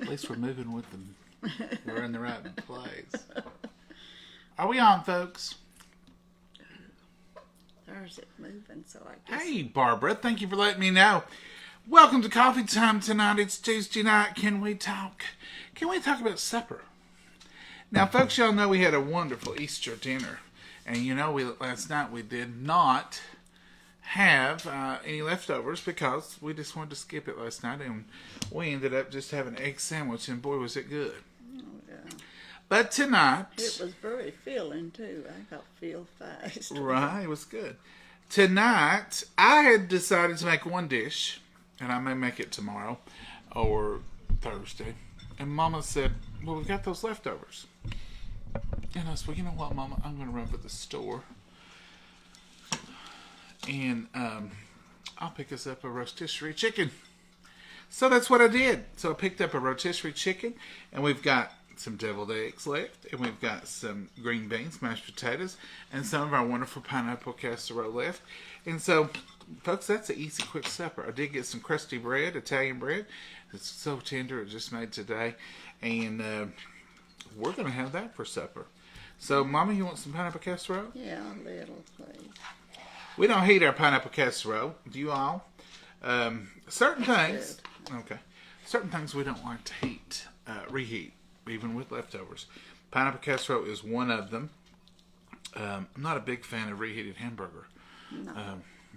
At least we're moving with them. We're in the right place. Are we on, folks? There's it moving, so I guess. Hey, Barbara. Thank you for letting me know. Welcome to Coffee Time tonight. It's Tuesday night. Can we talk? Can we talk about supper? Now, folks, y'all know we had a wonderful Easter dinner. And you know, last night we did not have any leftovers because we just wanted to skip it last night. And we ended up just having an egg sandwich. And boy, was it good. Oh, yeah. But tonight... It was very filling, too. I got filled fast. Right, it was good. Tonight, I had decided to make one dish, and I may make it tomorrow or Thursday. And Mama said, well, we got those leftovers. And I said, well, you know what, Mama? I'm going to run to the store. And I'll pick us up a rotisserie chicken. So that's what I did. So I picked up a rotisserie chicken, and we've got some deviled eggs left, and we've got some green beans, mashed potatoes, and some of our wonderful pineapple casserole left. And so, folks, that's an easy, quick supper. I did get some crusty bread, Italian bread. It's so tender, it just made today. And we're going to have that for supper. So, Mama, you want some pineapple casserole? Yeah, a little, please. We don't heat our pineapple casserole. Do you all? Certain things. Okay. Certain things we don't like to reheat, even with leftovers. Pineapple casserole is one of them. I'm not a big fan of reheated hamburger. No.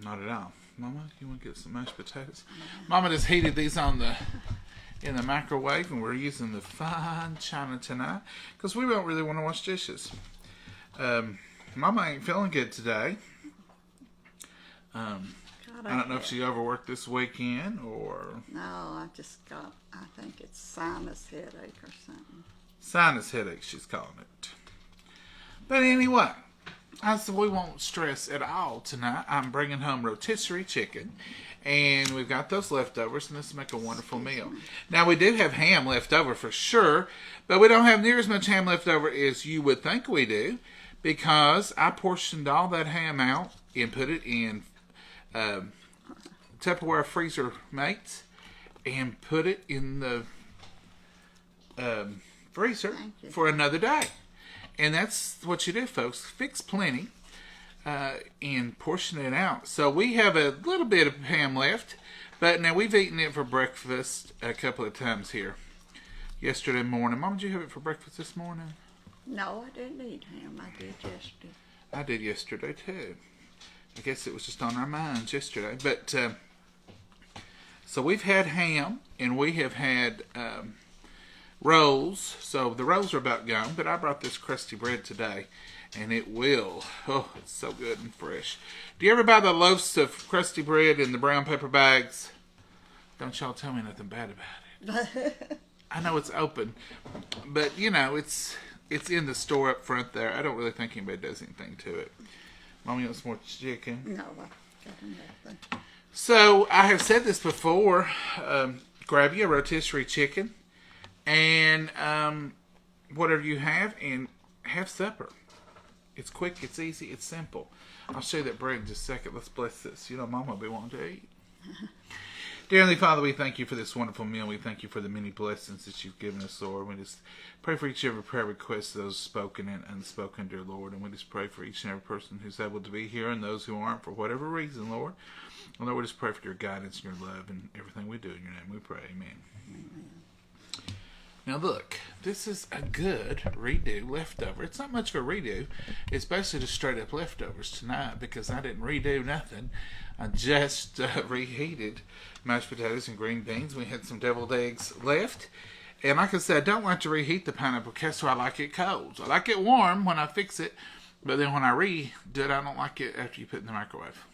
Not at all. Mama, you want to get some mashed potatoes? Mama just heated these in the microwave, and we're using the fine china tonight because we don't really want to wash dishes. Mama ain't feeling good today. I don't know if she overworked this weekend or... No, I just got, I think it's sinus headache or something. Sinus headache, she's calling it. But anyway, I said we won't stress at all tonight. I'm bringing home rotisserie chicken, and we've got those leftovers, and this will make a wonderful meal. Now, we do have ham left over for sure, but we don't have near as much ham left over as you would think we do, because I portioned all that ham out and put it in Tupperware freezer mates and put it in the freezer for another day. And that's what you do, folks. Fix plenty and portion it out. So we have a little bit of ham left, but now we've eaten it for breakfast a couple of times here. Yesterday morning. Mom, did you have it for breakfast this morning? No, I didn't eat ham. I did yesterday. I did yesterday too. I guess it was just on our minds yesterday. But so we've had ham, and we have had rolls. So the rolls are about gone, but I brought this crusty bread today, and it will. Oh, it's so good and fresh. Do you ever buy the loaves of crusty bread in the brown paper bags? Don't y'all tell me nothing bad about it. I know it's open, but you know it's in the store up front there. I don't really think anybody does anything to it. Mommy wants more chicken. No, I got nothing. So, I have said this before. Grab you a rotisserie chicken and whatever you have, and have supper. It's quick, it's easy, it's simple. I'll show you that bread in just a second. Let's bless this. You know, Mama will be wanting to eat. Dear Heavenly Father, we thank you for this wonderful meal. We thank you for the many blessings that you've given us, Lord. We just pray for each and every prayer request, those spoken and unspoken, dear Lord. And we just pray for each and every person who's able to be here and those who aren't for whatever reason, Lord. And Lord, we just pray for your guidance and your love and everything we do in your name. We pray. Amen. Amen. Now look, this is a good redo leftover. It's not much of a redo. It's basically just straight up leftovers tonight because I didn't redo nothing. I just reheated mashed potatoes and green beans. We had some deviled eggs left. And like I said, I don't like to reheat the pineapple casserole. I like it cold. I like it warm when I fix it. But then when I redo it, I don't like it after you put it in the microwave.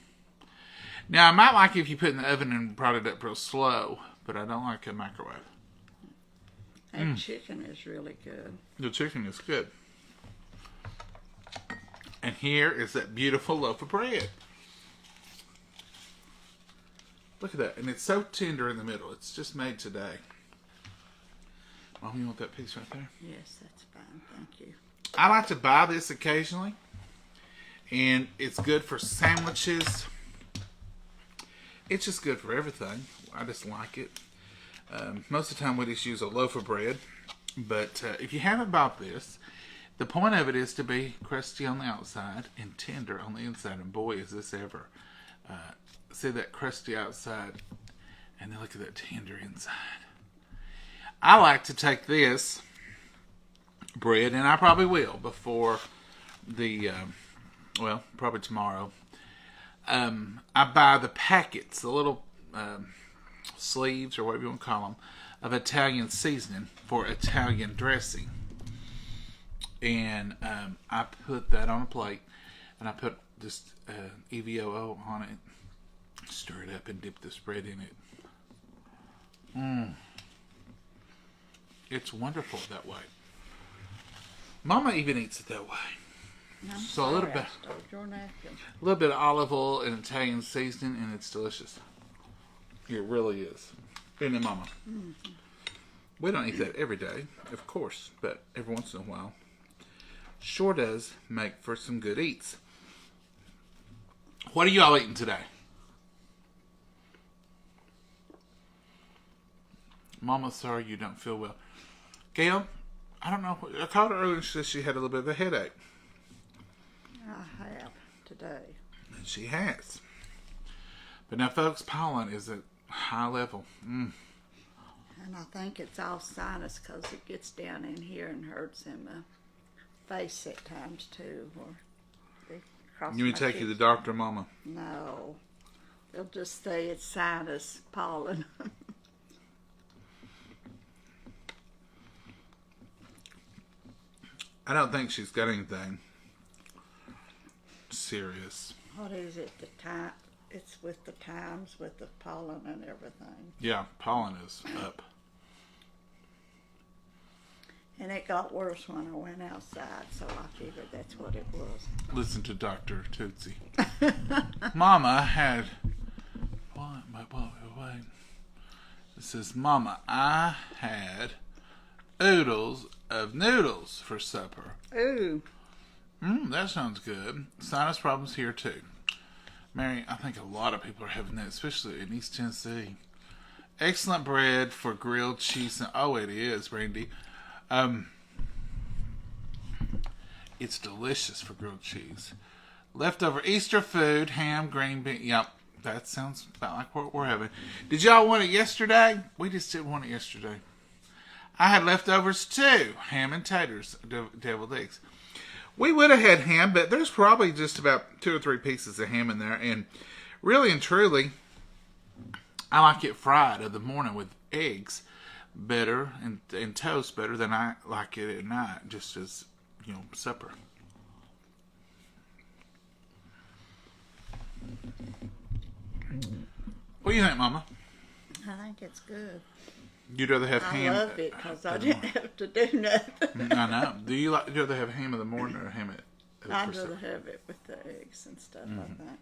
Now, I might like it if you put it in the oven and brought it up real slow. But I don't like a microwave. That chicken is really good. The chicken is good. And here is that beautiful loaf of bread. Look at that. And it's so tender in the middle. It's just made today. Mom, you want that piece right there? Yes, that's fine. Thank you. I like to buy this occasionally. And it's good for sandwiches. It's just good for everything. I just like it. Most of the time we just use a loaf of bread. But if you haven't bought this, the point of it is to be crusty on the outside and tender on the inside. And boy, is this ever. See that crusty outside, and then look at that tender inside. I like to take this bread, and I probably will before the, probably tomorrow. I buy the packets, the little sleeves, or whatever you want to call them, of Italian seasoning for Italian dressing. And I put that on a plate, and I put this EVOO on it, stir it up, and dip this bread in it. It's wonderful that way. Mama even eats it that way. So a little bit of olive oil and Italian seasoning, and it's delicious. It really is. Isn't it, Mama? Mm-hmm. We don't eat that every day, of course, but every once in a while. Sure does make for some good eats. What are you all eating today? Mama, sorry you don't feel well. Gail, I don't know. I called her earlier and she said she had a little bit of a headache. I have today. And she has. But now, folks, pollen is at high level. And I think it's all sinus because it gets down in here and hurts in my face at times too. You mean take you to the doctor, Mama? No. They'll just say it's sinus pollen. I don't think she's got anything serious. What is it? The time? It's with the times, with the pollen and everything. Yeah, pollen is up. And it got worse when I went outside, so I figured that's what it was. Listen to Dr. Tootsie. Mama had... Wait. It says, Mama, I had oodles of noodles for supper. Ooh. That sounds good. Sinus problems here, too. Mary, I think a lot of people are having that, especially in East Tennessee. Excellent bread for grilled cheese. Oh, it is, Brandy. It's delicious for grilled cheese. Leftover Easter food, ham, green bean. Yep, that sounds about like what we're having. Did y'all want it yesterday? We just didn't want it yesterday. I had leftovers too. Ham and taters, deviled eggs. We would have had ham, but there's probably just about 2 or 3 pieces of ham in there. And really and truly, I like it fried in the morning with eggs better and toast better than I like it at night, just as, supper. What do you think, Mama? I think it's good. You'd rather have ham? I love it because I didn't have to do nothing. I know. Do you rather have ham in the morning or ham at I'd rather have it with the eggs and stuff like that.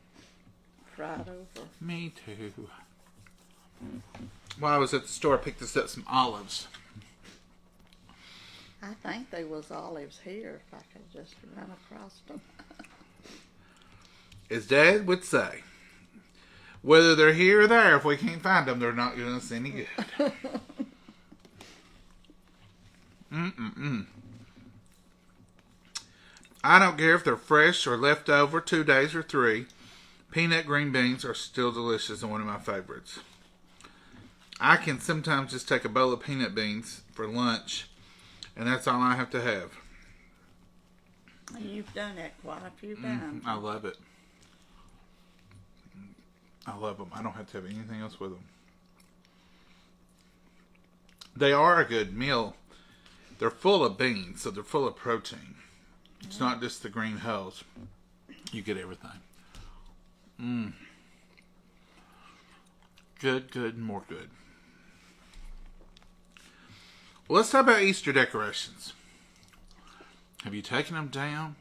Fried over. Me too. While I was at the store, I picked us up some olives. I think there was olives here if I could just run across them. As Dad would say, whether they're here or there, if we can't find them, they're not doing us any good. I don't care if they're fresh or left over 2 days or 3. Peanut green beans are still delicious and one of my favorites. I can sometimes just take a bowl of peanut beans for lunch, and that's all I have to have. You've done that quite a few times. I love it. I love them. I don't have to have anything else with them. They are a good meal. They're full of beans, so they're full of protein. It's not just the green hulls. You get everything. Good, more good. Well, let's talk about Easter decorations. Have you taken them down?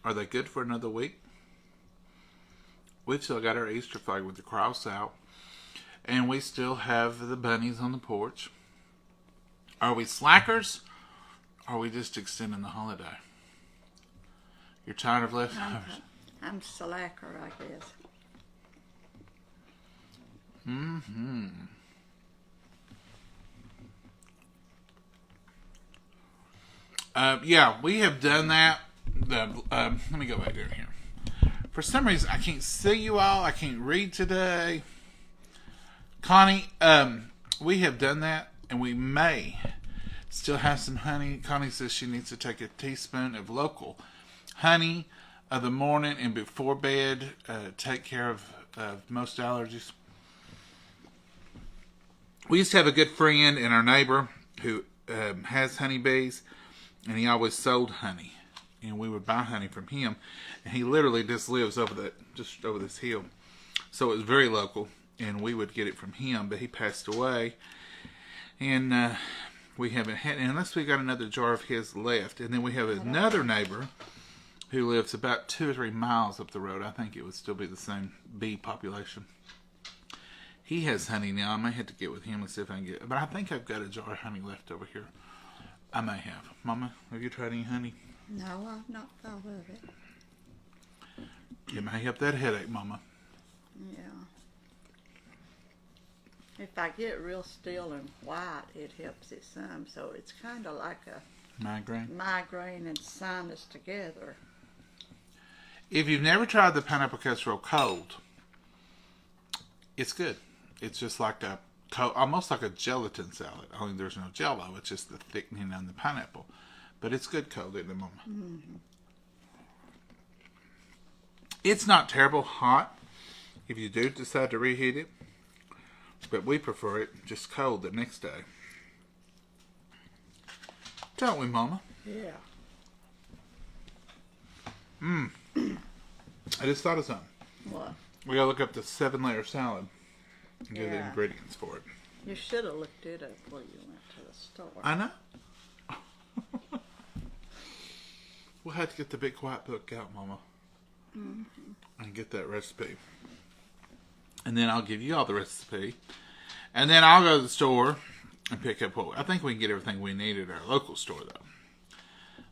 Are they good for another week? We've still got our Easter flag with the cross out. And we still have the bunnies on the porch. Are we slackers? Or are we just extending the holiday? You're tired of leftovers? I'm slacker, I guess. Yeah, we have done that. Let me go back down here. For some reason, I can't see you all. I can't read today. Connie, we have done that, and we may still have some honey. Connie says she needs to take a teaspoon of local honey of the morning and before bed. Take care of most allergies. We used to have a good friend and our neighbor who has honeybees, and he always sold honey. And we would buy honey from him, and he literally just lives just over this hill. So it was very local, and we would get it from him. But he passed away, and we haven't had, unless we got another jar of his left. And then we have another neighbor who lives about 2 or 3 miles up the road. I think it would still be the same bee population. He has honey now. I may have to get with him and see if I can get it. But I think I've got a jar of honey left over here. I may have. Mama, have you tried any honey? No, I've not thought of it. It may help that headache, Mama. Yeah. If I get real still and quiet, it helps it some. So it's kind of like a migraine and sinus together. If you've never tried the pineapple casserole cold, it's good. It's just like almost like a gelatin salad. Only there's no jello. It's just the thickening on the pineapple. But it's good cold, isn't it, Mama? Mm-hmm. It's not terrible hot if you do decide to reheat it. But we prefer it just cold the next day. Don't we, Mama? Yeah. I just thought of something. What? We gotta look up the 7-layer salad and get the ingredients for it. You should have looked it up before you went to the store. I know. We'll have to get the big white book out, Mama, and get that recipe. And then I'll give you all the recipe. And then I'll go to the store and pick up I think we can get everything we need at our local store, though.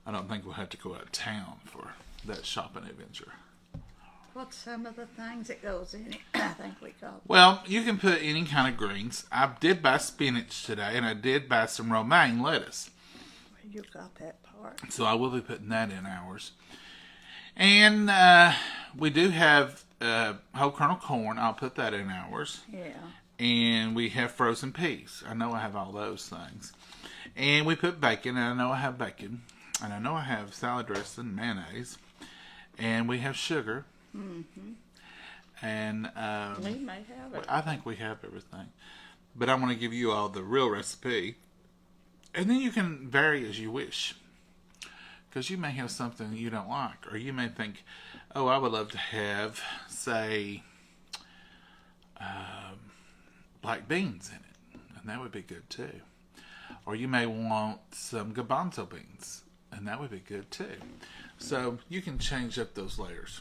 I don't think we'll have to go out of town for that shopping adventure. What's some of the things that goes in it? I think we got. Well, you can put any kind of greens. I did buy spinach today, and I did buy some romaine lettuce. You got that part. So I will be putting that in ours. And we do have whole kernel corn. I'll put that in ours. Yeah. And we have frozen peas. I know I have all those things. And we put bacon, and I know I have bacon. And I know I have salad dressing, mayonnaise. And we have sugar. Mm-hmm. And we may have it. I think we have everything. But I want to give you all the real recipe. And then you can vary as you wish. Because you may have something you don't like. Or you may think, oh, I would love to have, say, black beans in it. And that would be good too. Or you may want some garbanzo beans. And that would be good too. So you can change up those layers.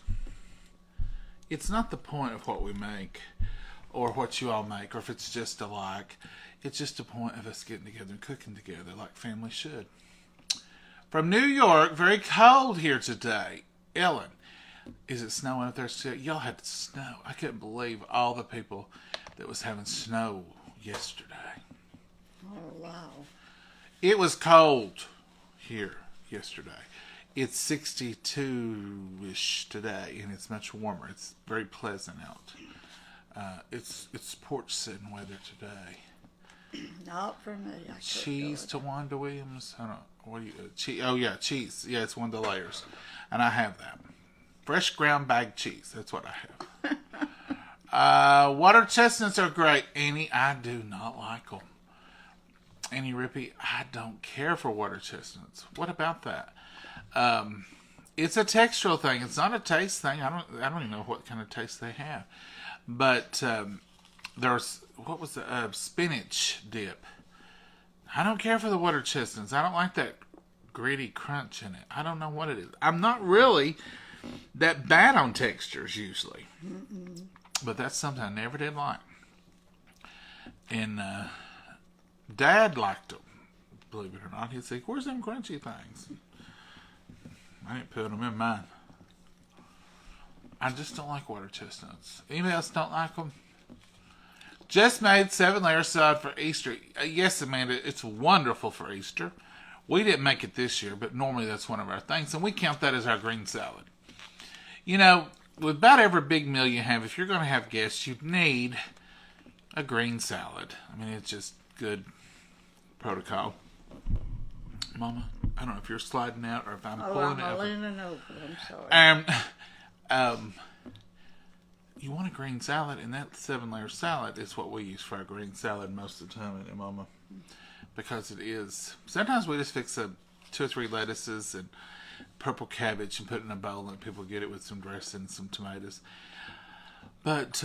It's not the point of what we make. Or what you all make. Or if it's just alike. It's just a point of us getting together and cooking together like family should. From New York, very cold here today. Ellen, is it snowing up there still? Y'all had snow. I couldn't believe all the people that was having snow yesterday. Oh, wow. It was cold here yesterday. It's 62-ish today, and it's much warmer. It's very pleasant out. It's porch sitting weather today. Not for me. Cheese to Wanda Williams. I don't know. What do you? Oh yeah, cheese. Yeah, it's one of the layers, and I have that. Fresh ground bag cheese. That's what I have. Water chestnuts are great, Annie. I do not like them. Annie Rippey, I don't care for water chestnuts. What about that? It's a textural thing. It's not a taste thing. I don't even know what kind of taste they have. But there's what was the spinach dip. I don't care for the water chestnuts. I don't like that gritty crunch in it. I don't know what it is. I'm not really that bad on textures usually. Mm-mm. But that's something I never did like. And Dad liked them, believe it or not. He'd say, where's them crunchy things? I didn't put them in mine. I just don't like water chestnuts. Anybody else don't like them? Just made 7-layer salad for Easter. Yes, Amanda, it's wonderful for Easter. We didn't make it this year, but normally that's one of our things, and we count that as our green salad. You know, with about every big meal you have, if you're going to have guests, you need a green salad. I mean, it's just good protocol. Mama, I don't know if you're sliding out or if I'm pulling it I'm up. leaning over. I'm sorry. You want a green salad, and that 7-layer salad is what we use for our green salad most of the time, isn't it, Mama? Because it is. Sometimes we just fix 2 or 3 lettuces and purple cabbage and put it in a bowl and people get it with some dressing and some tomatoes. But,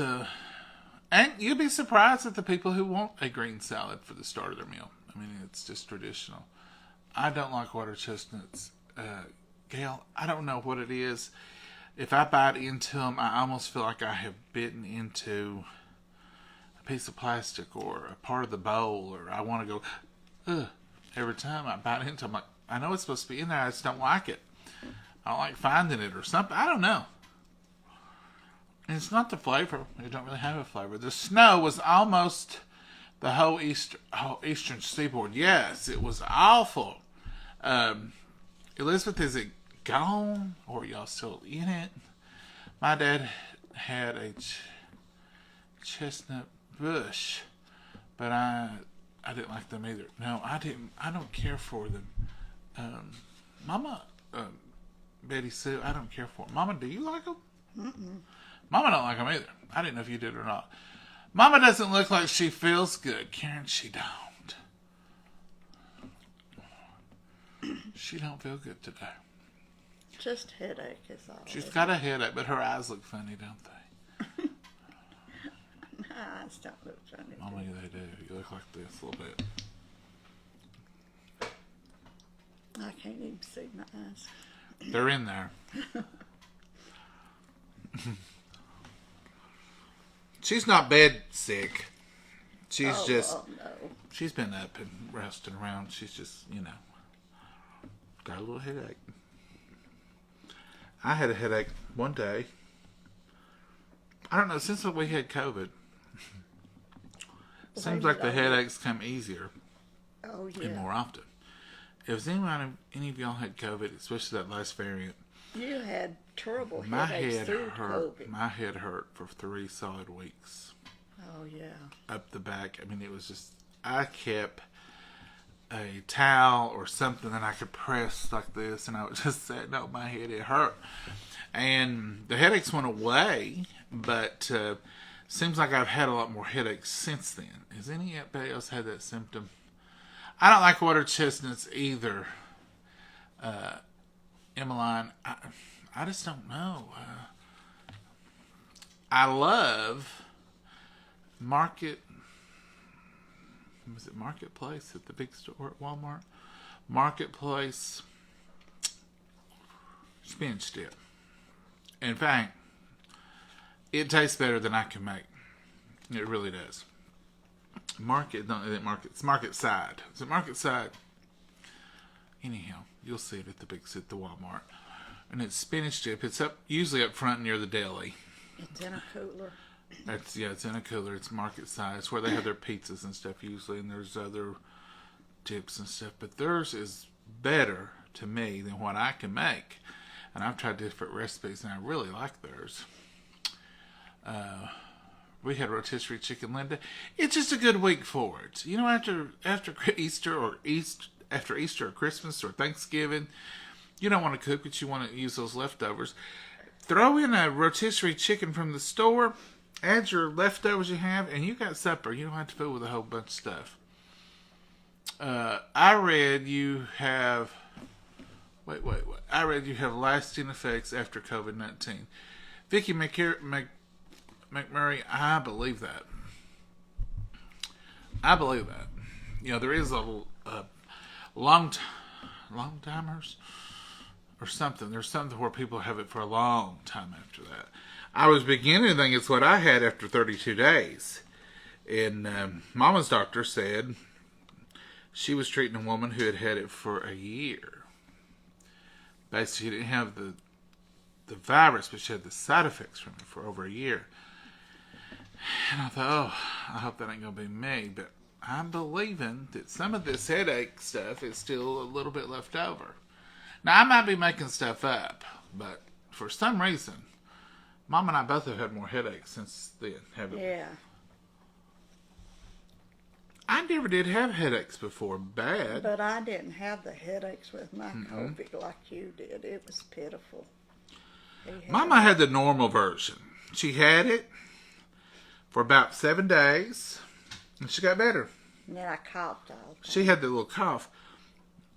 and you'll be surprised at the people who want a green salad for the start of their meal. I mean, it's just traditional. I don't like water chestnuts. Gail, I don't know what it is. If I bite into them, I almost feel like I have bitten into a piece of plastic or a part of the bowl, or I want to go, ugh. Every time I bite into them, I'm like, I know it's supposed to be in there, I just don't like it. I don't like finding it or something. I don't know. And it's not the flavor. It don't really have a flavor. The snow was almost the whole eastern seaboard. Yes, it was awful. Elizabeth, is it gone, or are y'all still in it? My dad had a chestnut bush, but I didn't like them either. No, I didn't. I don't care for them. Mama, Betty Sue, I don't care for them. Mama, do you like them? Mm-mm. Mama don't like them either. I didn't know if you did or not. Mama doesn't look like she feels good. Karen, she don't. She don't feel good today. Just headache is all. She's got a headache, but her eyes look funny, don't they? My eyes don't look funny. Mama, they do. You look like this a little bit. I can't even see my eyes. They're in there. She's not bed sick. She's no. She's been up and resting around. She's just, got a little headache. I had a headache one day. I don't know, since we had COVID. Seems like the headaches come easier. Oh, yeah. And more often. If any of y'all had COVID, especially that last variant, you had terrible my headaches head through hurt. COVID. My head hurt for 3 solid weeks. Oh, yeah. Up the back. I mean, it was just, I kept a towel or something that I could press like this, and I would just say, no, my head, it hurt. And the headaches went away, but seems like I've had a lot more headaches since then. Has anybody else had that symptom? I don't like water chestnuts either. Emmeline, I just don't know. I love Marketplace at the big store at Walmart? Marketplace spinach dip. In fact, it tastes better than I can make. It really does. It's Market Side. Is it Market Side? Anyhow, you'll see it at the Walmart. And it's spinach dip. It's usually up front near the deli. It's in a cooler. It's in a cooler. It's Market Side. It's where they have their pizzas and stuff usually, and there's other dips and stuff. But theirs is better to me than what I can make. And I've tried different recipes, and I really like theirs. We had rotisserie chicken, Linda. It's just a good week for it. After Easter or Christmas or Thanksgiving, you don't want to cook, but you want to use those leftovers. Throw in a rotisserie chicken from the store, add your leftovers you have, and you got supper. You don't have to fill with a whole bunch of stuff. I read you have... Wait. I read you have lasting effects after COVID-19. Vicki McMurray, I believe that. There is a long timers or something. There's something where people have it for a long time after that. I was beginning to think it's what I had after 32 days. And Mama's doctor said she was treating a woman who had it for a year. Basically, she didn't have the virus, but she had the side effects from it for over a year. And I thought, I hope that ain't going to be me. But I'm believing that some of this headache stuff is still a little bit left over. Now, I might be making stuff up, but for some reason, Mom and I both have had more headaches since then, haven't we? Yeah. I never did have headaches before, bad. But I didn't have the headaches with my COVID like you did. It was pitiful. Mama had the normal version. She had it for about 7 days, and she got better. And then I coughed all the time. She had the little cough.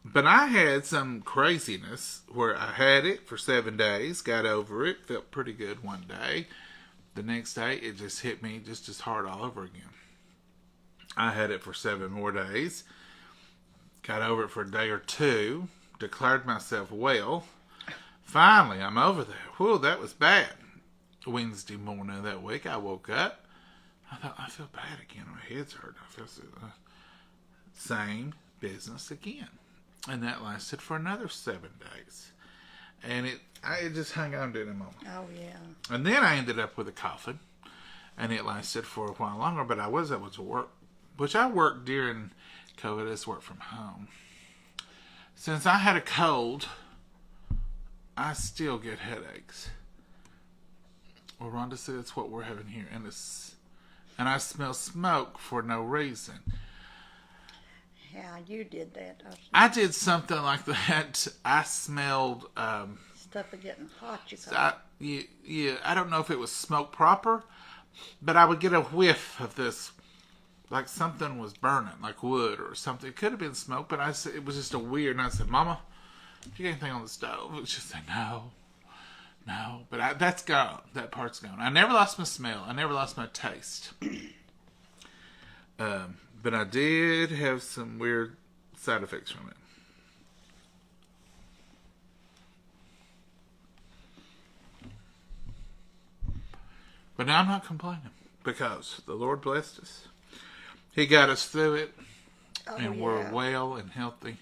But I had some craziness where I had it for 7 days, got over it, felt pretty good one day. The next day, it just hit me just as hard all over again. I had it for 7 more days, got over it for a day or two, declared myself well. Finally, I'm over there. Whew, that was bad. Wednesday morning of that week, I woke up. I thought, I feel bad again. My head's hurt. I feel same business again. And that lasted for another 7 days. And it just hung on to it a moment. Oh, yeah. And then I ended up with a coffin. And it lasted for a while longer. But I was able to work, which I worked during COVID. I just worked from home. Since I had a cold, I still get headaches. Well, Rhonda said it's what we're having here. And I smell smoke for no reason. Yeah, you did that. I did something like that. I smelled stuff is getting hot. You call yeah, I don't know if it was smoke proper, but I would get a whiff of this, like something was burning, like wood or something. It could have been smoke, but it was just a weird. And I said, "Mama, do you got anything on the stove?" She said, "No." But that's gone. That part's gone. I never lost my smell. I never lost my taste. But I did have some weird side effects from it. But now I'm not complaining because the Lord blessed us. He got us through it, and we're well and healthy.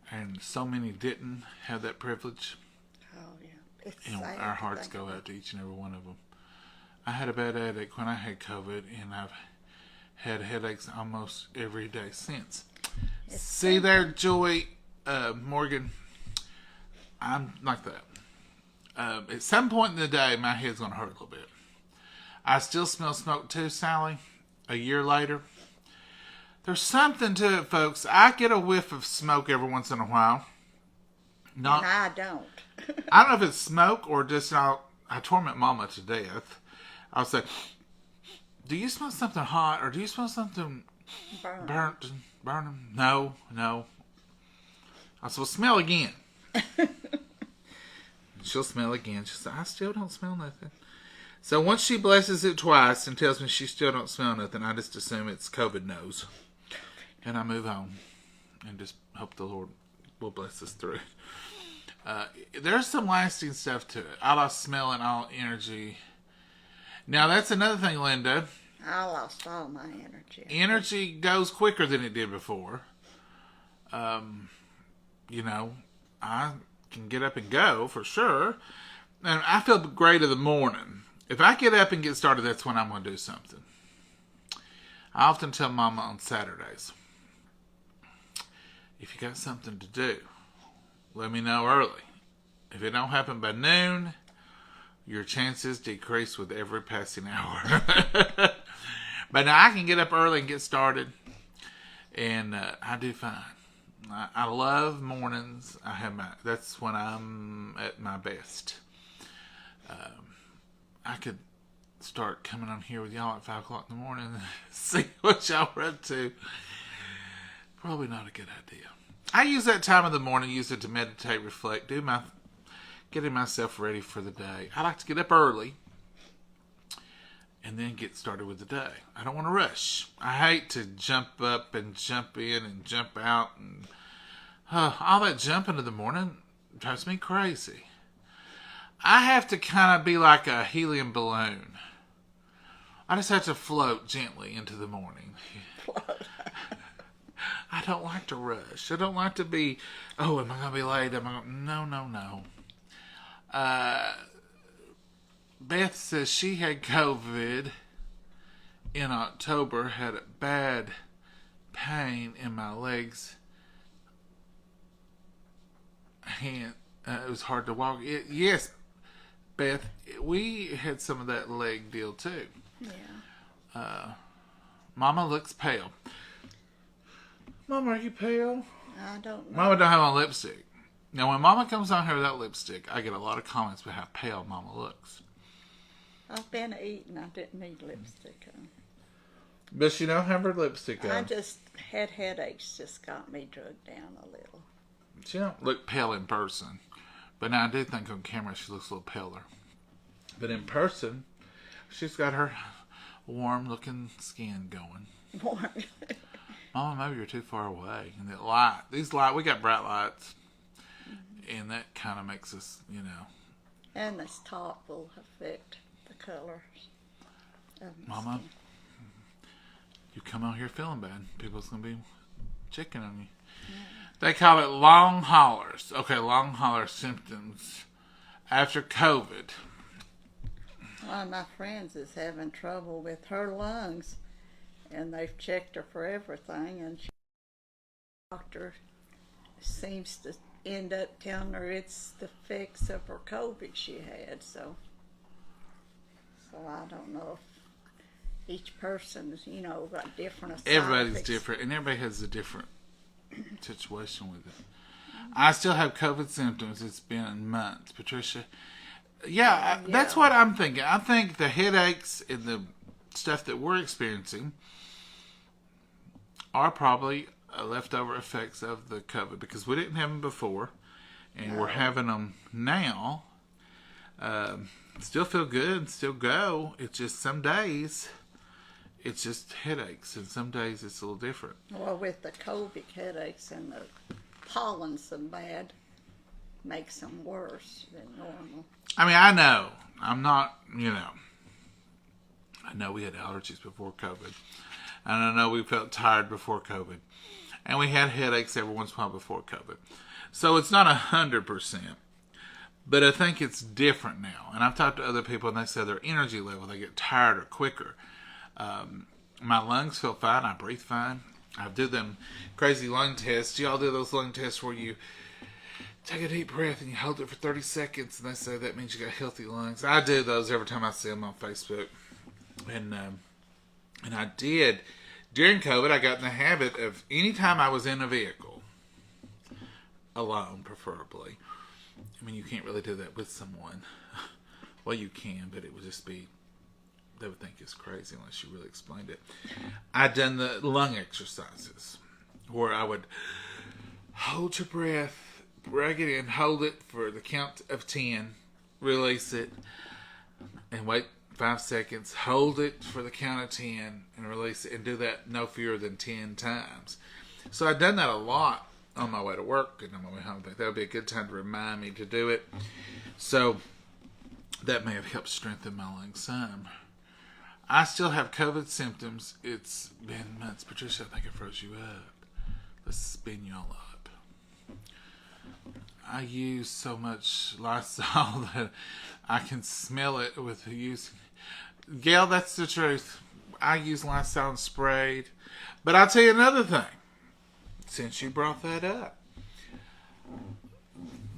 And so many didn't have that privilege. Oh, yeah. It's And our hearts go out to each and every one of them. I had a bad headache when I had COVID, and I've had headaches almost every day since. See there, Joy, Morgan, I'm like that. At some point in the day, my head's going to hurt a little bit. I still smell smoke too, Sally, a year later. There's something to it, folks. I get a whiff of smoke every once in a while. And I don't. I don't know if it's smoke or just I torment Mama to death. I'll say, "Do you smell something hot, or do you smell something burning?" No. I said, "Well, smell again." She'll smell again. She'll say, "I still don't smell nothing." So once she blesses it twice and tells me she still don't smell nothing, I just assume it's COVID nose. And I move on and just hope the Lord will bless us through it. There's some lasting stuff to it. I lost smell and all energy. Now, that's another thing, Linda. I lost all my energy. Energy goes quicker than it did before. You know, I can get up and go for sure. And I feel great in the morning. If I get up and get started, that's when I'm going to do something. I often tell Mama on Saturdays, if you got something to do, let me know early. If it don't happen by noon, your chances decrease with every passing hour. But now I can get up early and get started, and I do fine. I love mornings. That's when I'm at my best. I could start coming on here with y'all at 5 o'clock in the morning and see what y'all are up to. Probably not a good idea. I use that time of the morning, use it to meditate, reflect, getting myself ready for the day. I like to get up early and then get started with the day. I don't want to rush. I hate to jump up and jump in and jump out. And all that jumping in the morning drives me crazy. I have to kind of be like a helium balloon. I just have to float gently into the morning. I don't like to rush. I don't like to be, am I going to be late? No. Beth says she had COVID in October, had a bad pain in my legs. Hand, it was hard to walk. Yes, Beth, we had some of that leg deal too. Yeah. Mama looks pale. Mama, are you pale? I don't know. Mama don't have on lipstick. Now, when Mama comes on here without lipstick, I get a lot of comments about how pale Mama looks. I've been eating. I didn't need lipstick on. But she don't have her lipstick on. I just had headaches. Just got me drugged down a little. She don't look pale in person. But now I do think on camera she looks a little paler. But in person, she's got her warm-looking skin going. Warm. Mama, maybe you're too far away. And the light, we got bright lights. And that kind of makes us, And this top will affect the colors. Mama, you come out here feeling bad. People's going to be checking on you. Yeah. They call it long haulers. Okay, long hauler symptoms after COVID. One of my friends is having trouble with her lungs, and they've checked her for everything, and the doctor seems to end up telling her it's the effects of her COVID she had. So I don't know if each person's, got different. Everybody's different, and everybody has a different situation with it. I still have COVID symptoms. It's been months, Patricia. Yeah, that's what I'm thinking. I think the headaches and the stuff that we're experiencing are probably leftover effects of the COVID, because we didn't have them before, and we're having them now. Still feel good, still go. It's just some days it's just headaches, and some days it's a little different. Well, with the COVID headaches and the pollen so bad, makes them worse than normal. I mean, I know. I'm not, I know we had allergies before COVID. And I know we felt tired before COVID. And we had headaches every once in a while before COVID. So it's not 100%. But I think it's different now. And I've talked to other people, and they say their energy level, they get tired or quicker. My lungs feel fine. I breathe fine. I do them crazy lung tests. Do y'all do those lung tests where you take a deep breath and you hold it for 30 seconds, and they say that means you got healthy lungs? I do those every time I see them on Facebook. And I did. During COVID, I got in the habit of anytime I was in a vehicle, alone preferably. I mean, you can't really do that with someone. Well, you can, but it would just be, they would think it's crazy unless you really explained it. I'd done the lung exercises where I would hold your breath, drag it in, hold it for the count of 10, release it, and wait 5 seconds, hold it for the count of 10, and release it, and do that no fewer than 10 times. So I'd done that a lot on my way to work and on my way home. I think that would be a good time to remind me to do it. So that may have helped strengthen my lungs some. I still have COVID symptoms. It's been months. Patricia, I think I froze you up. Let's spin you all up. I use so much Lysol that I can smell it with use. Gail, that's the truth. I use Lysol and sprayed. But I'll tell you another thing, since you brought that up.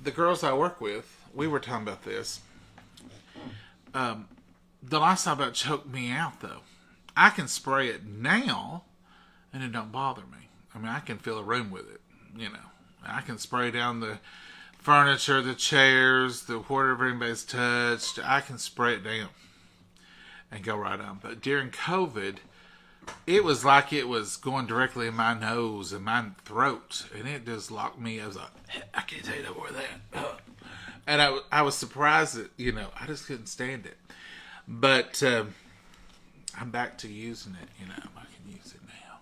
The girls I work with, we were talking about this. The Lysol about choked me out, though. I can spray it now, and it don't bother me. I mean, I can fill a room with it, I can spray down the furniture, the chairs, the whatever anybody's touched. I can spray it down and go right on. But during COVID, it was like it was going directly in my nose and my throat, and it just locked me. I was like, I can't take no more of that. And I was surprised that, I just couldn't stand it. But I'm back to using it, I can use it now.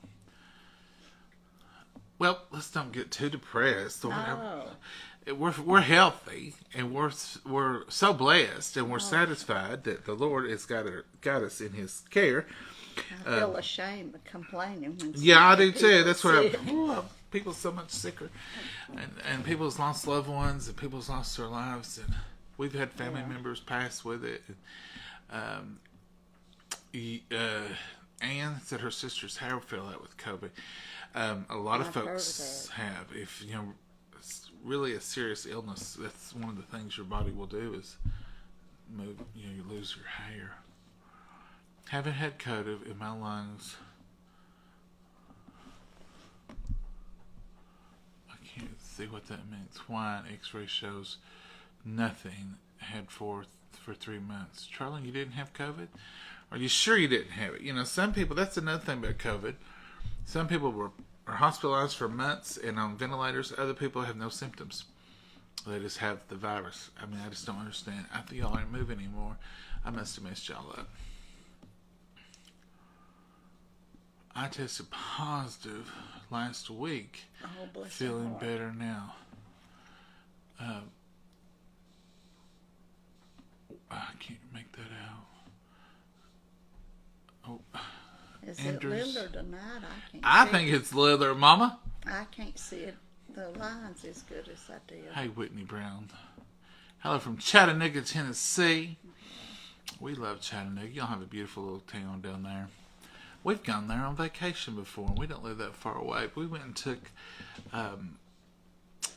Well, let's don't get too depressed. No. We're healthy, and we're so blessed, and we're satisfied that the Lord has got us in His care. I feel ashamed of complaining. Yeah, I do too. That's what people are so much sicker, and people's lost loved ones, and people's lost their lives, and we've had family members pass with it. Ann said her sister's hair fell out with COVID. A lot of I've heard folks of have. If it's really a serious illness, that's one of the things your body will do is move. You lose your hair. Haven't had COVID in my lungs. I can't see what that means. Why an X-ray shows nothing. Had for 3 months. Charlie, you didn't have COVID? Are you sure you didn't have it? Some people, that's another thing about COVID. Some people are hospitalized for months and on ventilators. Other people have no symptoms. They just have the virus. I just don't understand. I think y'all aren't moving anymore. I must have messed y'all up. I tested positive last week. Oh, bless your Feeling heart. better now. I can't make that out. Oh, Is Andrews. it Lillard or not? I see think it. it's leather, Mama. I can't see it. The lines as good as I did. Hey, Whitney Brown. Hello from Chattanooga, Tennessee. We love Chattanooga. Y'all have a beautiful little town down there. We've gone there on vacation before, and we don't live that far away. We went and took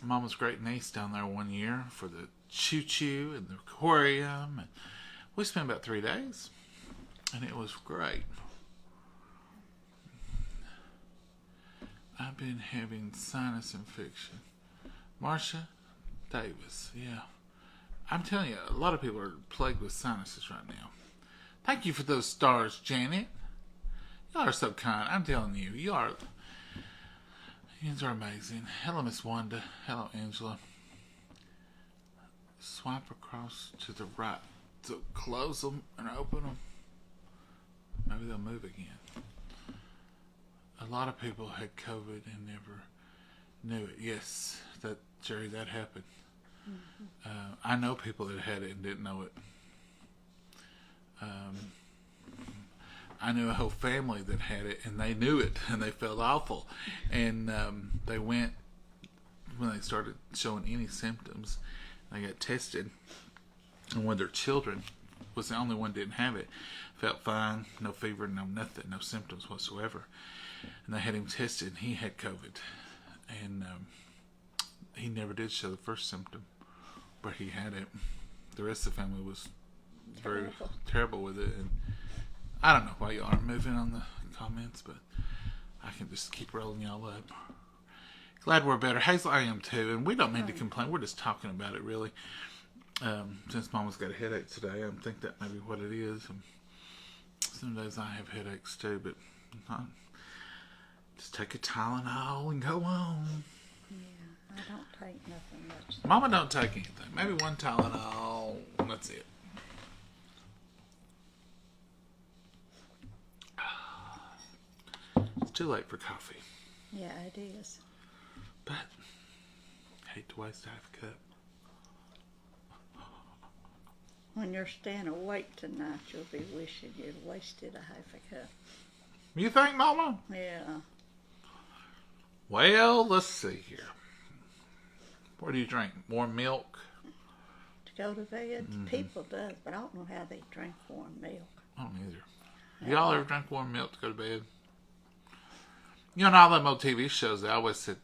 Mama's great niece down there one year for the choo-choo and the aquarium. And we spent about 3 days, and it was great. I've been having sinus infection. Marcia Davis, yeah. I'm telling you, a lot of people are plagued with sinuses right now. Thank you for those stars, Janet. Y'all are so kind. I'm telling you, you are amazing. Hello, Miss Wanda. Hello, Angela. Swipe across to the right to close them and open them. Maybe they'll move again. A lot of people had COVID and never knew it. Yes, Jerry, that happened. Mm-hmm. I know people that had it and didn't know it. I knew a whole family that had it and they knew it and they felt awful. And they went, when they started showing any symptoms, they got tested. And one of their children was the only one that didn't have it. Felt fine, no fever, no nothing, no symptoms whatsoever. And they had him tested and he had COVID. And he never did show the first symptom, but he had it. The rest of the family was very terrible with it. And I don't know why y'all aren't moving on the comments, but I can just keep rolling y'all up. Glad we're better. Hazel, I am too. And we don't mean to complain. We're just talking about it, really. Since Mama's got a headache today, I think that may be what it is. And some days I have headaches too, but just take a Tylenol and go on. Yeah, I don't take nothing much. Mama don't take anything. Maybe one Tylenol, and that's it. It's too late for coffee. Yeah, it is. But hate to waste half a cup. When you're staying awake tonight, you'll be wishing you'd wasted a half a cup. You think, Mama? Yeah. Well, let's see here. What do you drink? Warm milk? To go to bed, people does, but I don't know how they drink warm milk. I don't either. Y'all ever drink warm milk to go to bed? In all them old TV shows, they always said,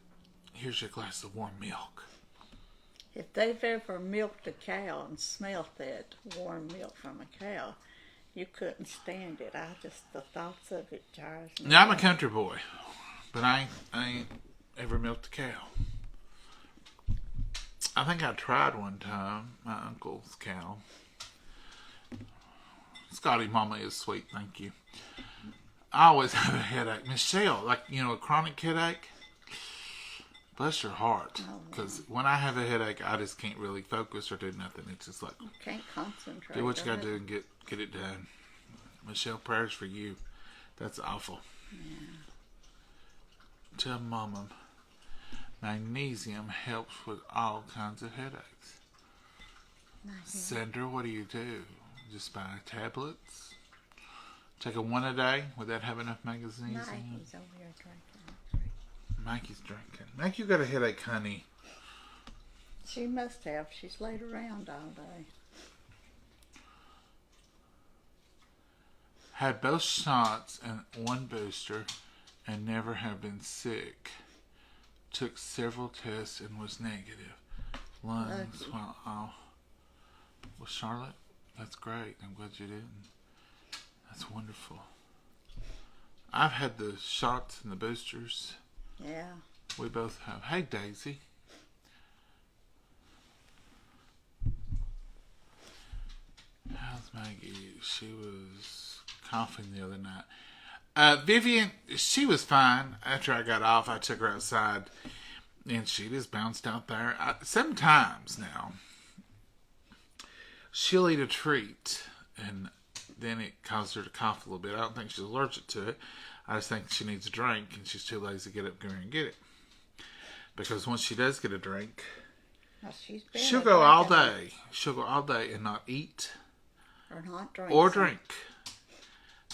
here's your glass of warm milk. If they've ever milked a cow and smelt that warm milk from a cow, you couldn't stand it. The thoughts of it jars me. Now, I'm a country boy, but I ain't ever milked a cow. I think I tried one time, my uncle's cow. Scotty, Mama is sweet, thank you. I always have a headache. Michelle, a chronic headache. Bless your heart. Because when I have a headache, I just can't really focus or do nothing. It's just like, You can't concentrate. do what you got on to it. do and get it done. Michelle, prayers for you. That's awful. Yeah. Tell Mama, magnesium helps with all kinds of headaches. Sandra, what do? Just buy tablets? Take a one a day? Would that have enough magnesium? Maggie's over here drinking. Maggie's drinking. Maggie, you got a headache, honey. She must have. She's laid around all day. Had both shots and one booster and never have been sick. Took several tests and was negative. Lungs, well, Charlotte, that's great. I'm glad you didn't. That's wonderful. I've had the shots and the boosters. Yeah. We both have. Hey, Daisy. How's Maggie? She was coughing the other night. Vivian, she was fine. After I got off, I took her outside, and she just bounced out there. Sometimes now, she'll eat a treat, and then it causes her to cough a little bit. I don't think she's allergic to it. I just think she needs a drink, and she's too lazy to get up and get it. Because once she does get a drink, she'll go all day. She'll go all day and not eat or not drink. Or drink.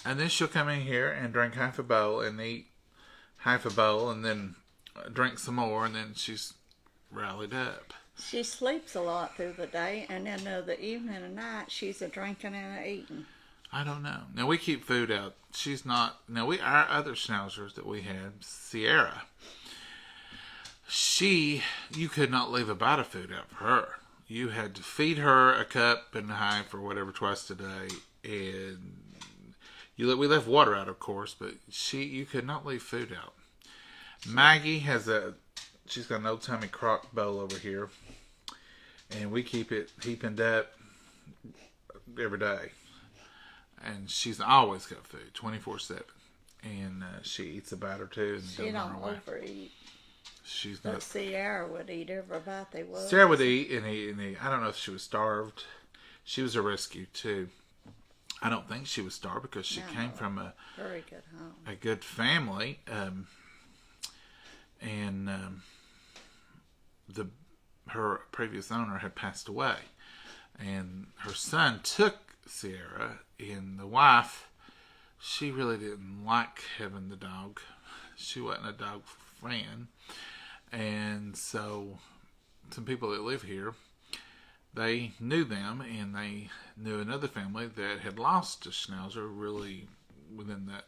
And then she'll come in here and drink half a bowl and eat half a bowl and then drink some more, and then she's rallied up. She sleeps a lot through the day, and then the evening and night she's a drinking and a eating. I don't know. Now we keep food out. She's not. Now our other schnauzers that we had, Sierra. You could not leave a bite of food out for her. You had to feed her a cup and a half or whatever twice a day, and we left water out, of course, but you could not leave food out. Maggie she's got an old timey crock bowl over here, and we keep it heaping up every day. And she's always got food, 24/7, and she eats a bite or two. And she don't overeat. She's not. But Sierra would eat every bite they would. Sierra would eat and eat and eat. I don't know if she was starved. She was a rescue too. I don't think she was starved because she came from a very good home, a good family, her previous owner had passed away, and her son took Sierra, and the wife, she really didn't like having the dog. She wasn't a dog fan, and so some people that live here, they knew them, and they knew another family that had lost a schnauzer really within that,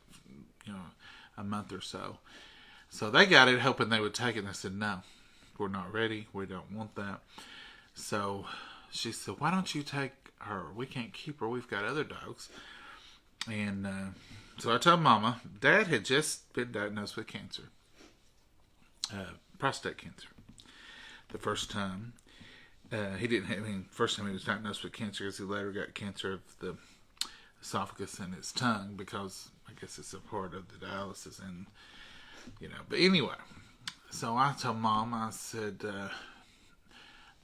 a month or so. So they got it hoping they would take it, and I said, no, we're not ready. We don't want that. So she said, why don't you take her? We can't keep her. We've got other dogs. And so I told Mama, Dad had just been diagnosed with cancer, prostate cancer, the first time. First time he was diagnosed with cancer, because he later got cancer of the esophagus and his tongue, because I guess it's a part of the dialysis, and but anyway, so I told Mom, I said,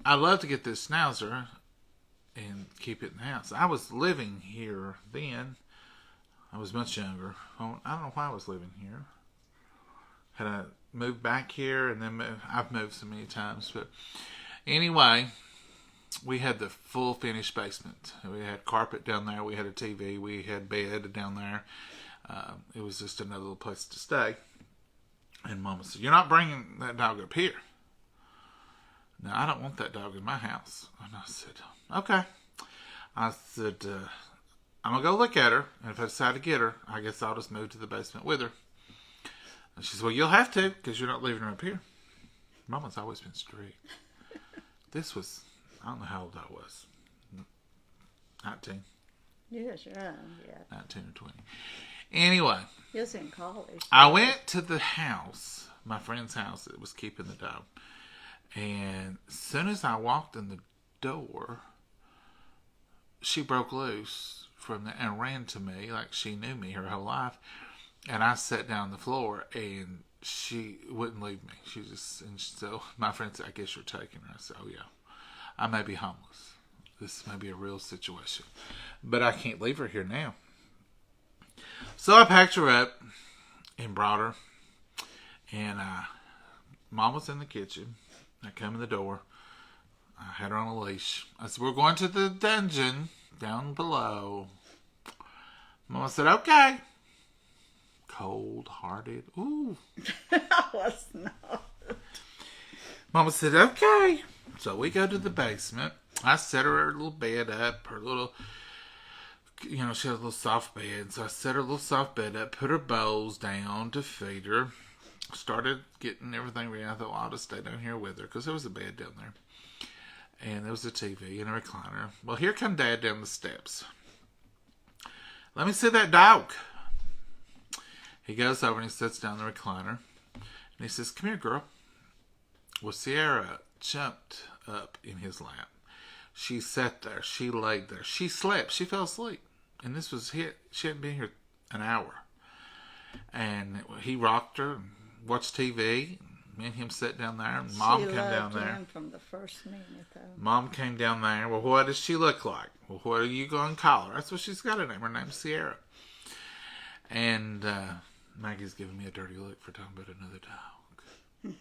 I'd love to get this schnauzer and keep it in the house. I was living here then. I was much younger. I don't know why I was living here. Had I moved back here, and then I've moved so many times, but anyway, we had the full finished basement. We had carpet down there. We had a TV. We had bed down there. It was just another little place to stay. And Mama said, you're not bringing that dog up here. No, I don't want that dog in my house. And I said, okay. I said, I'm going to go look at her. And if I decide to get her, I guess I'll just move to the basement with her. And she said, well, you'll have to, because you're not leaving her up here. Mama's always been strict. This was, I don't know how old I was. 19. Yes, you're right. Yeah. 19 or 20. Anyway. He was in college. I went to the house, my friend's house that was keeping the dog. And as soon as I walked in the door, she broke loose and ran to me like she knew me her whole life. And I sat down on the floor, and she wouldn't leave me. So my friend said, I guess you're taking her. I said, oh yeah, I may be homeless. This may be a real situation, but I can't leave her here now. So I packed her up and brought her, and Mom was in the kitchen. I come in the door. I had her on a leash. I said, we're going to the dungeon down below. Mama said, okay. Cold-hearted. Ooh. I was not. Mama said, okay. So we go to the basement. I set her little bed up, her little she had a little soft bed. So I set her little soft bed up, put her bowls down to feed her. Started getting everything ready. I thought, well, I'll just stay down here with her because there was a bed down there. And there was a TV and a recliner. Well, here come Dad down the steps. Let me see that dog. He goes over and he sits down in the recliner. And he says, come here, girl. Well, Sierra jumped up in his lap. She sat there. She laid there. She slept. She fell asleep. And this was it. She hadn't been here an hour. And he rocked her and watched TV. Me and him sat down there. And Mom came down there. Him from the first minute, though. Mom came down there. Well, what does she look like? Well, what are you going to call her? That's what she's got her name. Her name's Sierra. And Maggie's giving me a dirty look for talking about another dog.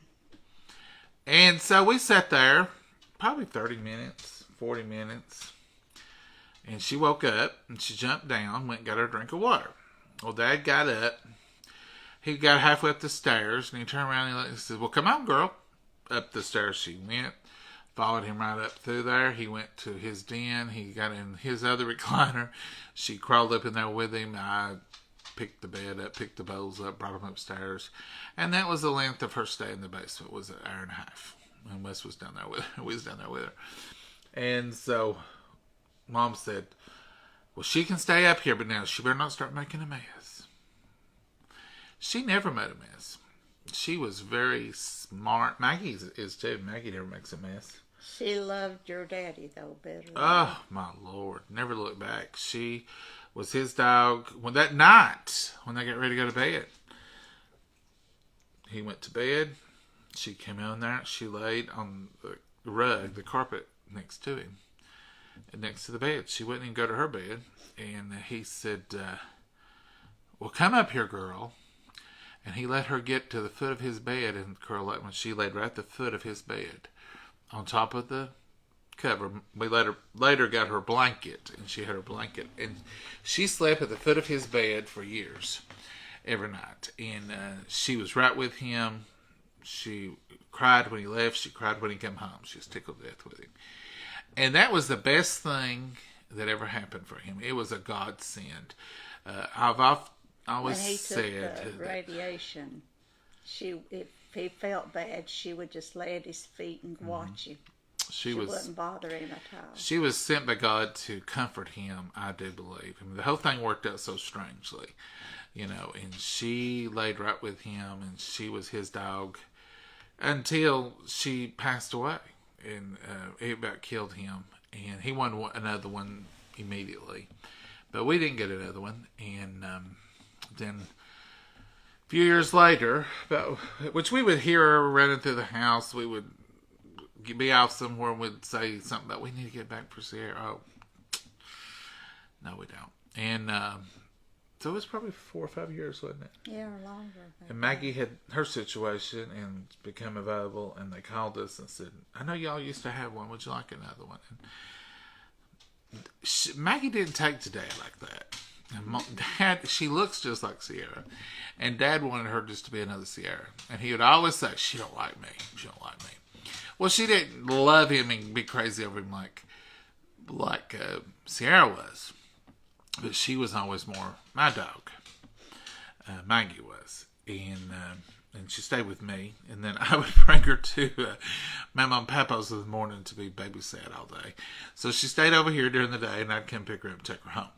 And so we sat there probably 30 minutes, 40 minutes. And she woke up and she jumped down, went and got her a drink of water. Well, Dad got up. He got halfway up the stairs and he turned around and he said, well, come on, girl. Up the stairs she went. Followed him right up through there. He went to his den. He got in his other recliner. She crawled up in there with him. I picked the bed up, picked the bowls up, brought them upstairs. And that was the length of her stay in the basement, was an hour and a half. And Wes was down there with her. We was down there with her. And so Mom said, well, she can stay up here, but now she better not start making a mess. She never made a mess. She was very smart. Maggie is too. Maggie never makes a mess. She loved your daddy, though, better. Oh, my Lord. Never looked back. She was his dog. When that night, when they got ready to go to bed, he went to bed. She came in there. She laid on the rug, the carpet next to him, next to the bed. She wouldn't even go to her bed. And he said, well, come up here, girl. And he let her get to the foot of his bed and curl up. When she laid right at the foot of his bed, on top of the cover. We later got her blanket, and she had her blanket, and she slept at the foot of his bed for years, every night. And she was right with him. She cried when he left. She cried when he came home. She was tickled to death with him. And that was the best thing that ever happened for him. It was a godsend. I've always when he said took the radiation, if he felt bad, she would just lay at his feet and watch him. She wouldn't bother him at all. She was sent by God to comfort him, I do believe. I mean, the whole thing worked out so strangely, and she laid right with him, and she was his dog until she passed away, and it about killed him, and he wanted another one immediately, but we didn't get another one. And then a few years later, which we would hear her running through the house, we would be out somewhere and we'd say something about, we need to get back for Sierra. Oh, no, we don't. And so it was probably 4 or 5 years, wasn't it? Yeah, or longer. And Maggie had her situation and became available, and they called us and said, I know y'all used to have one. Would you like another one? And Maggie didn't take to Dad like that. And Dad, she looks just like Sierra. And Dad wanted her just to be another Sierra. And he would always say, she don't like me. She don't like me. Well, she didn't love him and be crazy over him like Sierra was. But she was always more my dog. Maggie was. And she stayed with me. And then I would bring her to my mom and papa's in the morning to be babysat all day. So she stayed over here during the day, and I'd come pick her up and take her home.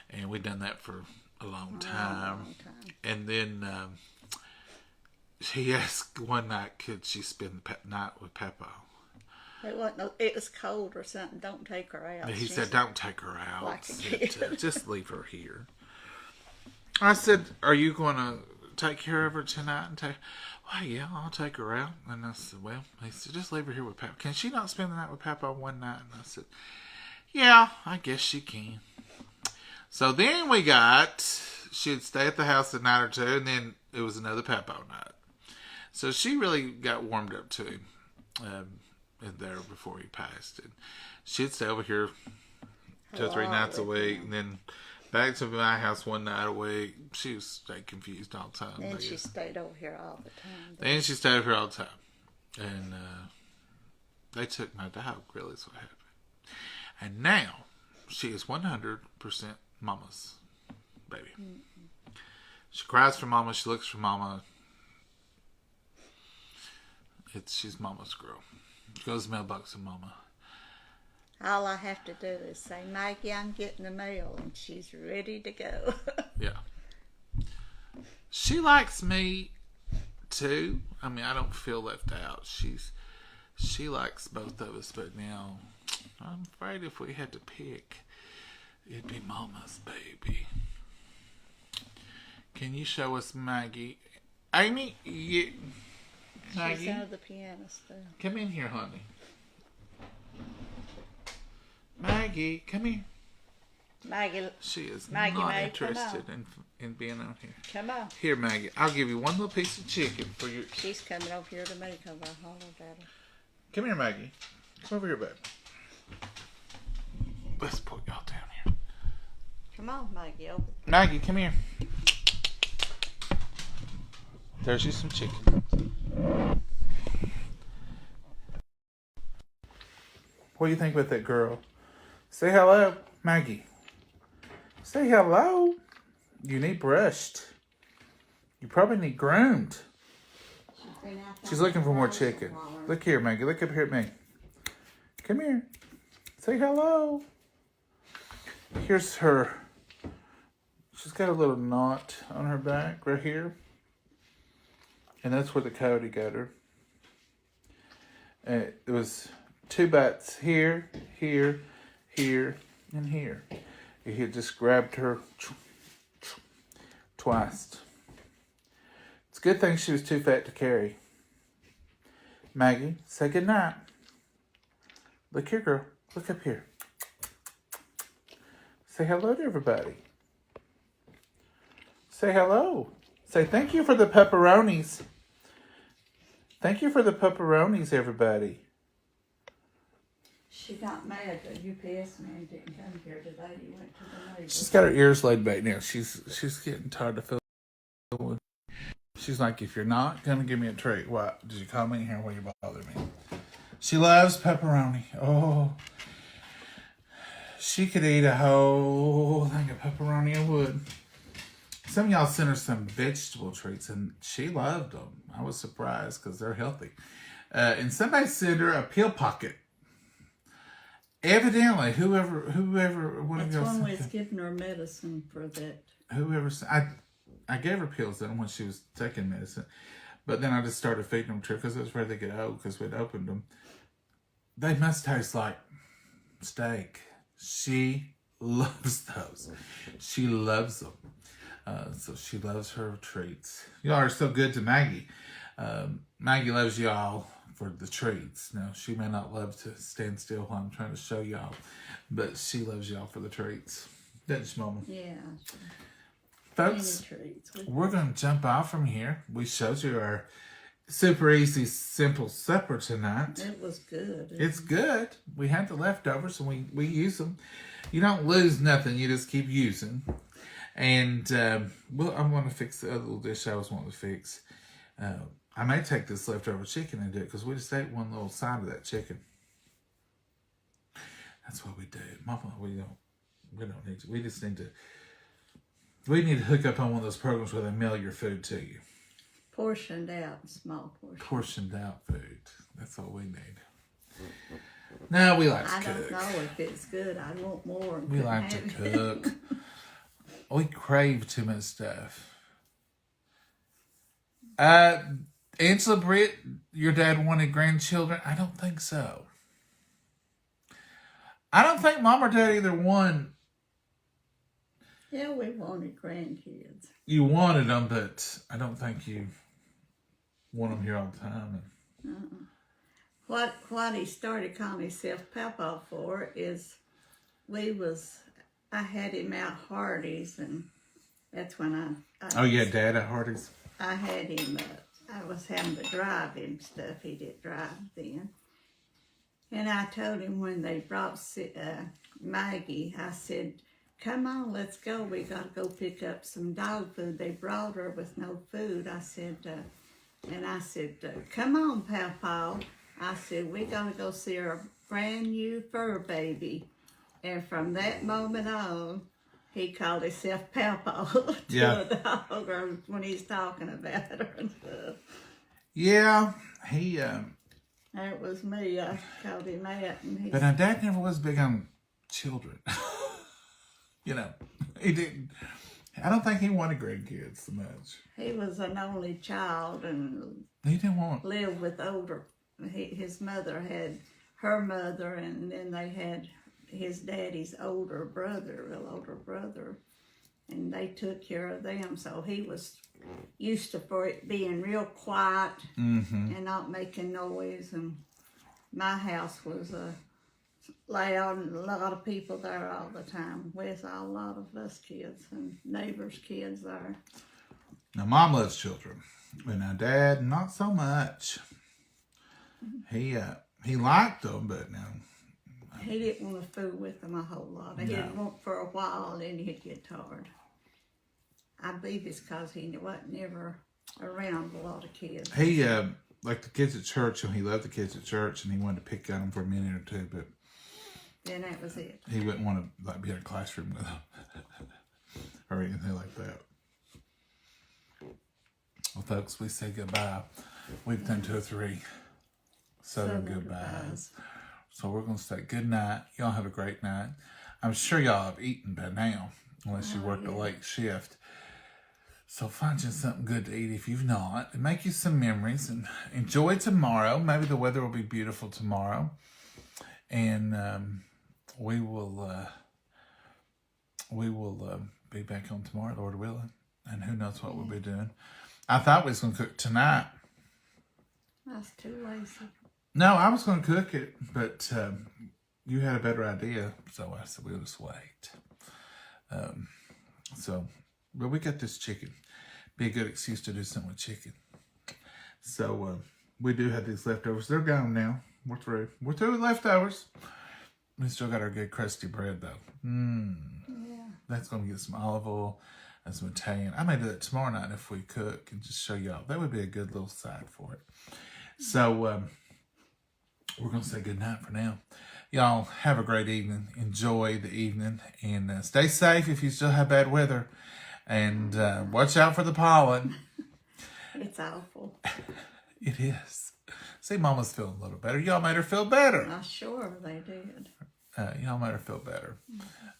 And we'd done that for a long time. And then he asked one night, could she spend the night with Papa? It was cold or something. Don't take her out. He said, don't take her out. Like said, just leave her here. I said, are you going to take care of her tonight? And well, yeah, I'll take her out. And I said, well, he said, just leave her here with Papa. Can she not spend the night with Papa one night? And I said, yeah, I guess she can. So then she'd stay at the house a night or two, and then it was another Papa night. So she really got warmed up to him there before he passed. And she'd stay over here 2 or 3 nights a week, and then back to my house one night a week. She stayed confused all the time. Then she stayed over here all the time. Then she stayed over here all the time. And they took my dog, really, is what happened. And now, She is 100% Mama's baby. She cries for Mama. She looks for Mama. She's Mama's girl. She goes to the mailbox with Mama. All I have to do is say, Maggie, I'm getting the mail, and she's ready to go. Yeah. She likes me too. I mean, I don't feel left out. She likes both of us, but now I'm afraid if we had to pick, it'd be Mama's baby. Can you show us Maggie? Amy, Maggie, She's under the piano still. come in here, honey. Maggie, come here. Maggie, She is Maggie, not Maggie, come interested in being on here. come on. Here, Maggie, I'll give you one little piece of chicken for your... She's coming over here to me because I hollered at her. Come here, Maggie. Come over here, babe. Let's put y'all down here. Come on, Maggie, over. Maggie, come here. There's you some chicken. What do you think about that girl? Say hello, Maggie. Say hello. You need brushed. You probably need groomed. She's looking for more chicken. Look here, Maggie. Look up here at me. Come here. Say hello. Here's her. She's got a little knot on her back right here. And that's where the coyote got her. And it was 2 bites here, here, here, and here. He had just grabbed her twice. It's a good thing she was too fat to carry. Maggie, say goodnight. Look here, girl. Look up here. Say hello to everybody. Say hello. Say thank you for the pepperonis. Thank you for the pepperonis, everybody. She got mad that UPS man didn't come here today. He went to the neighbor. She's got her ears laid back now. She's getting tired of feeling. She's like, if you're not gonna give me a treat, what? Did you call me here? Will you bother me? She loves pepperoni. Oh, she could eat a whole thing of pepperoni and would. Some of y'all sent her some vegetable treats, and she loved them. I was surprised because they're healthy. And somebody sent her a pill pocket. Evidently, whoever, one of That's y'all one sent way it's that. giving her medicine for that. I gave her pills then when she was taking medicine, but then I just started feeding them to her because I was afraid they get old because we'd opened them. They must taste like steak. She loves those. She loves them. So she loves her treats. Y'all are so good to Maggie. Maggie loves y'all for the treats. Now, she may not love to stand still while I'm trying to show y'all, but she loves y'all for the treats. Doesn't she, Mama? Yeah. Folks, Treats. we're going to jump off from here. We showed you our super easy, simple supper tonight. It was good. It's good. We had the leftovers and we use them. You don't lose nothing. You just keep using. And I'm going to fix the other little dish I was wanting to fix. I may take this leftover chicken and do it because we just ate one little side of that chicken. That's what we do. Mama, we don't need to. We need to hook up on one of those programs where they mail your food to you. Portioned out, small portion. Portioned out food. That's all we need. No, we like to I cook. don't know if it's good. I want more. We like to cook. We crave too much stuff. Angela Britt, your dad wanted grandchildren? I don't think so. I don't think Mom or Dad either one. Yeah, we wanted grandkids. You wanted them, but I don't think you want them here all the time. What he started calling himself Papa for is I had him out Hardee's, and that's when Oh, yeah, Dad at Hardee's? I had him, I was having to drive him stuff. He didn't drive then. And I told him when they brought Maggie, I said, come on, let's go. We got to go pick up some dog food. They brought her with no food. I said, come on, Pawpaw. I said, we got to go see our brand new fur baby. And from that moment on, he called himself Pawpaw to Yeah. a dog, or when he's talking about her and stuff. Yeah, he. That was me. I called him that, and he. But our dad never was big on children. You know, he didn't. I don't think he wanted grandkids so much. He was an only child and He didn't want. lived with older. His mother had her mother, and then they had his daddy's older brother, real older brother, and they took care of them. So he was used to for it being real quiet and not making noise. And my house was loud, and a lot of people there all the time with a lot of us kids and neighbors' kids there. Now, Mom loves children, but now Dad, not so much. He liked them, but no. He didn't want to fool with them a whole lot. He didn't want for a while, and then he'd get tired. I believe it's because he wasn't ever around a lot of kids. He like the kids at church, and he loved the kids at church, and he wanted to pick on them for a minute or two, but Then that was it. he wouldn't want to like be in a classroom with them or anything like that. Well, folks, we say goodbye. We've done 2 or 3 Southern goodbyes. So we're going to say good night. Y'all have a great night. I'm sure y'all have eaten by now, unless you worked a late shift. So find you something good to eat if you've not, and make you some memories, and enjoy tomorrow. Maybe the weather will be beautiful tomorrow, and we will be back on tomorrow, Lord willing, and who knows what we'll be doing. I thought we was going to cook tonight. That's too lazy. No, I was going to cook it, but you had a better idea, so I said we'll just wait. But we got this chicken. Be a good excuse to do something with chicken. So we do have these leftovers. They're gone now. We're through. We're through with leftovers. We still got our good crusty bread though. Yeah. That's going to get some olive oil and some Italian. I may do that tomorrow night if we cook and just show y'all. That would be a good little side for it. So we're going to say good night for now. Y'all have a great evening. Enjoy the evening. And stay safe if you still have bad weather. And watch out for the pollen. It's awful. It is. See, Mama's feeling a little better. Y'all made her feel better. I'm sure they did. Y'all made her feel better.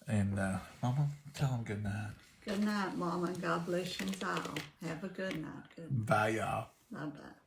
And Mama, tell them good night. Good night, Mama, and God bless you all. Have a good night. Good night. Bye, y'all. Bye-bye.